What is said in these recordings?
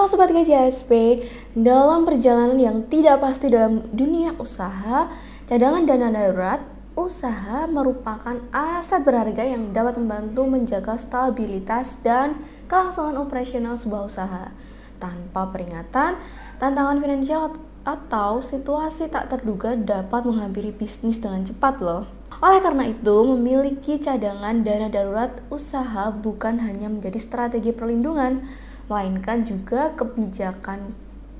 Halo Sobat KJSP, dalam perjalanan yang tidak pasti dalam dunia usaha, cadangan dana darurat usaha merupakan aset berharga yang dapat membantu menjaga stabilitas dan kelangsungan operasional sebuah usaha. Tanpa peringatan, tantangan finansial atau situasi tak terduga dapat menghampiri bisnis dengan cepat loh. Oleh karena itu, memiliki cadangan dana darurat usaha bukan hanya menjadi strategi perlindungan, melainkan juga kebijakan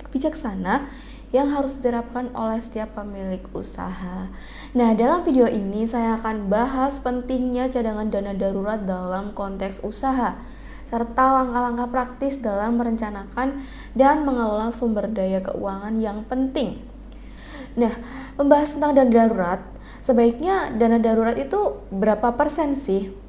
bijaksana yang harus diterapkan oleh setiap pemilik usaha. Nah, dalam video ini saya akan bahas pentingnya cadangan dana darurat dalam konteks usaha, serta langkah-langkah praktis dalam merencanakan dan mengelola sumber daya keuangan yang penting. Nah, membahas tentang dana darurat, sebaiknya dana darurat itu berapa persen sih?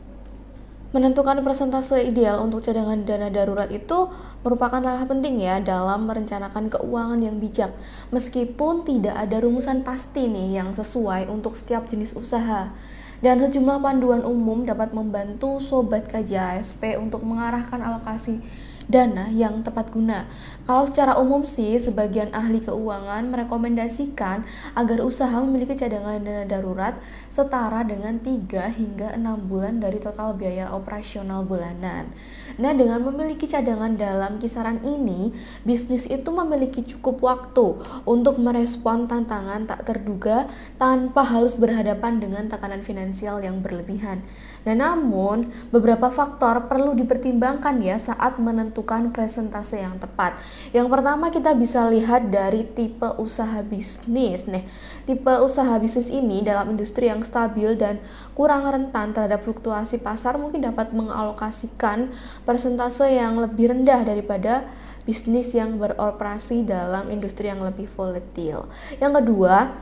Menentukan persentase ideal untuk cadangan dana darurat itu merupakan langkah penting ya dalam merencanakan keuangan yang bijak. Meskipun tidak ada rumusan pasti nih yang sesuai untuk setiap jenis usaha. Dan sejumlah panduan umum dapat membantu Sobat KJSP untuk mengarahkan alokasi dana yang tepat guna. Kalau secara umum sih, sebagian ahli keuangan merekomendasikan agar usaha memiliki cadangan dana darurat setara dengan 3 hingga 6 bulan dari total biaya operasional bulanan. Nah, dengan memiliki cadangan dalam kisaran ini, bisnis itu memiliki cukup waktu untuk merespon tantangan tak terduga tanpa harus berhadapan dengan tekanan finansial yang berlebihan. Nah, namun beberapa faktor perlu dipertimbangkan ya saat menentukan presentase yang tepat. Yang pertama, kita bisa lihat dari tipe usaha bisnis. Nih, tipe usaha bisnis ini dalam industri yang stabil dan kurang rentan terhadap fluktuasi pasar mungkin dapat mengalokasikan persentase yang lebih rendah daripada bisnis yang beroperasi dalam industri yang lebih volatil. Yang kedua,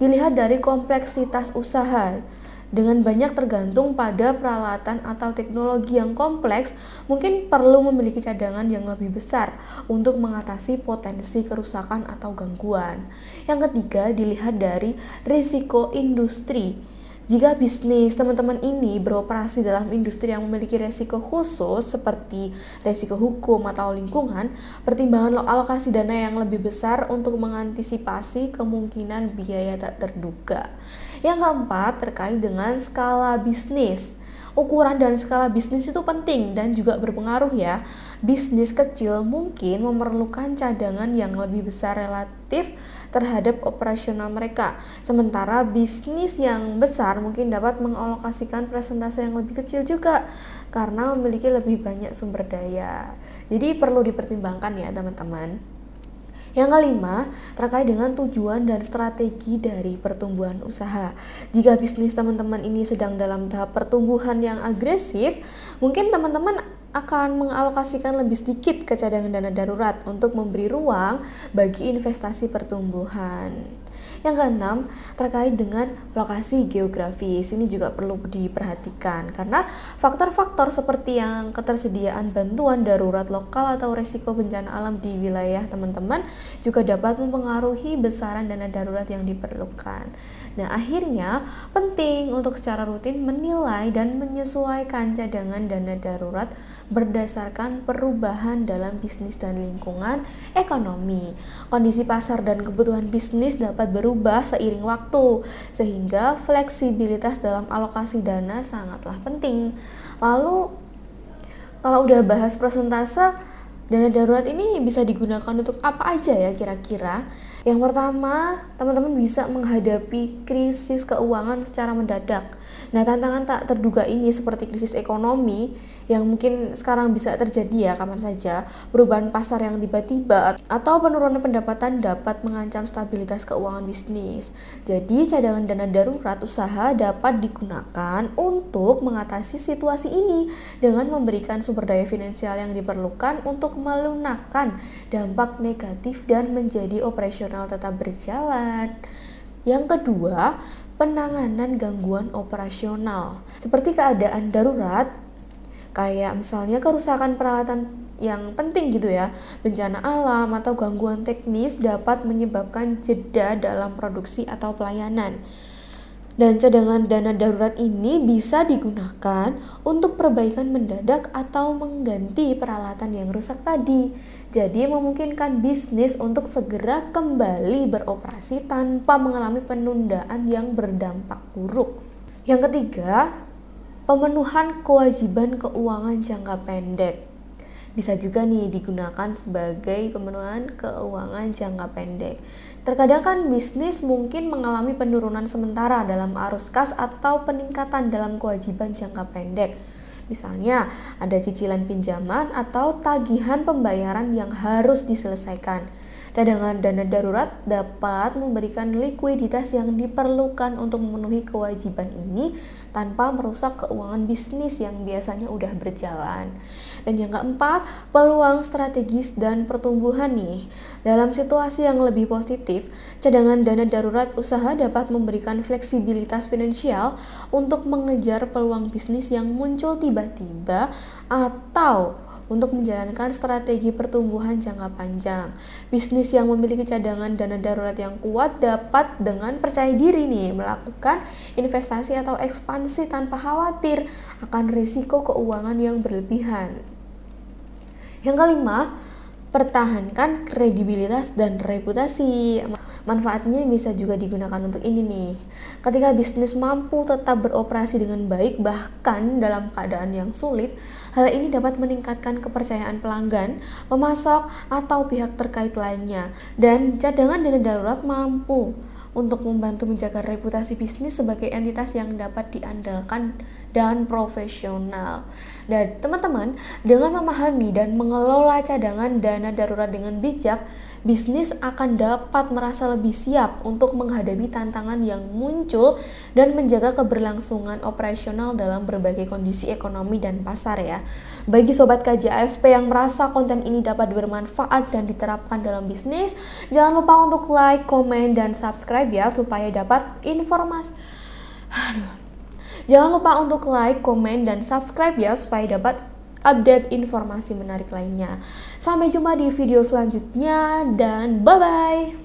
dilihat dari kompleksitas usaha. Dengan banyak tergantung pada peralatan atau teknologi yang kompleks, mungkin perlu memiliki cadangan yang lebih besar untuk mengatasi potensi kerusakan atau gangguan. Yang ketiga, dilihat dari risiko industri. Jika bisnis teman-teman ini beroperasi dalam industri yang memiliki risiko khusus seperti risiko hukum atau lingkungan, pertimbangan alokasi dana yang lebih besar untuk mengantisipasi kemungkinan biaya tak terduga. Yang keempat, terkait dengan skala bisnis. Ukuran dan skala bisnis itu penting dan juga berpengaruh ya. Bisnis kecil mungkin memerlukan cadangan yang lebih besar relatif terhadap operasional mereka. Sementara bisnis yang besar mungkin dapat mengalokasikan persentase yang lebih kecil juga karena memiliki lebih banyak sumber daya. Jadi perlu dipertimbangkan ya teman-teman. Yang kelima, terkait dengan tujuan dan strategi dari pertumbuhan usaha. Jika bisnis teman-teman ini sedang dalam tahap pertumbuhan yang agresif, mungkin teman-teman akan mengalokasikan lebih sedikit ke cadangan dana darurat untuk memberi ruang bagi investasi pertumbuhan. Yang keenam, terkait dengan lokasi geografis. Ini juga perlu diperhatikan karena faktor-faktor seperti yang ketersediaan bantuan darurat lokal atau resiko bencana alam di wilayah teman-teman juga dapat mempengaruhi besaran dana darurat yang diperlukan. Nah, akhirnya penting untuk secara rutin menilai dan menyesuaikan cadangan dana darurat berdasarkan perubahan dalam bisnis dan lingkungan ekonomi. Kondisi pasar dan kebutuhan bisnis dapat berubah seiring waktu, sehingga fleksibilitas dalam alokasi dana sangatlah penting. Lalu, kalau udah bahas persentase, dana darurat ini bisa digunakan untuk apa aja ya kira-kira? Yang pertama, teman-teman bisa menghadapi krisis keuangan secara mendadak. Nah, tantangan tak terduga ini seperti krisis ekonomi yang mungkin sekarang bisa terjadi ya kapan saja, perubahan pasar yang tiba-tiba atau penurunan pendapatan dapat mengancam stabilitas keuangan bisnis. Jadi, cadangan dana darurat usaha dapat digunakan untuk mengatasi situasi ini dengan memberikan sumber daya finansial yang diperlukan untuk melunakkan dampak negatif dan menjadi operasional tetap berjalan. Yang kedua, penanganan gangguan operasional. Seperti keadaan darurat, kayak misalnya kerusakan peralatan yang penting gitu ya, bencana alam atau gangguan teknis dapat menyebabkan jeda dalam produksi atau pelayanan. Dan cadangan dana darurat ini bisa digunakan untuk perbaikan mendadak atau mengganti peralatan yang rusak tadi. Jadi memungkinkan bisnis untuk segera kembali beroperasi tanpa mengalami penundaan yang berdampak buruk. Yang ketiga, pemenuhan kewajiban keuangan jangka pendek. Bisa juga nih digunakan sebagai pemenuhan keuangan jangka pendek. Terkadang kan bisnis mungkin mengalami penurunan sementara dalam arus kas atau peningkatan dalam kewajiban jangka pendek. Misalnya ada cicilan pinjaman atau tagihan pembayaran yang harus diselesaikan. Cadangan dana darurat dapat memberikan likuiditas yang diperlukan untuk memenuhi kewajiban ini tanpa merusak keuangan bisnis yang biasanya udah berjalan. Dan yang keempat, peluang strategis dan pertumbuhan nih. Dalam situasi yang lebih positif, cadangan dana darurat usaha dapat memberikan fleksibilitas finansial untuk mengejar peluang bisnis yang muncul tiba-tiba atau untuk menjalankan strategi pertumbuhan jangka panjang. Bisnis yang memiliki cadangan dana darurat yang kuat dapat dengan percaya diri nih melakukan investasi atau ekspansi tanpa khawatir akan risiko keuangan yang berlebihan. Yang kelima, pertahankan kredibilitas dan reputasi. Manfaatnya bisa juga digunakan untuk ini nih. Ketika bisnis mampu tetap beroperasi dengan baik bahkan dalam keadaan yang sulit, hal ini dapat meningkatkan kepercayaan pelanggan, pemasok, atau pihak terkait lainnya. Dan cadangan dana darurat mampu untuk membantu menjaga reputasi bisnis sebagai entitas yang dapat diandalkan dan profesional. Dan teman-teman, dengan memahami dan mengelola cadangan dana darurat dengan bijak, bisnis akan dapat merasa lebih siap untuk menghadapi tantangan yang muncul dan menjaga keberlangsungan operasional dalam berbagai kondisi ekonomi dan pasar ya. Bagi Sobat KJASP yang merasa konten ini dapat bermanfaat dan diterapkan dalam bisnis, jangan lupa untuk like, komen, dan subscribe ya supaya dapat informasi. Jangan lupa untuk like, komen, dan subscribe ya supaya dapat update informasi menarik lainnya. Sampai jumpa di video selanjutnya dan bye-bye!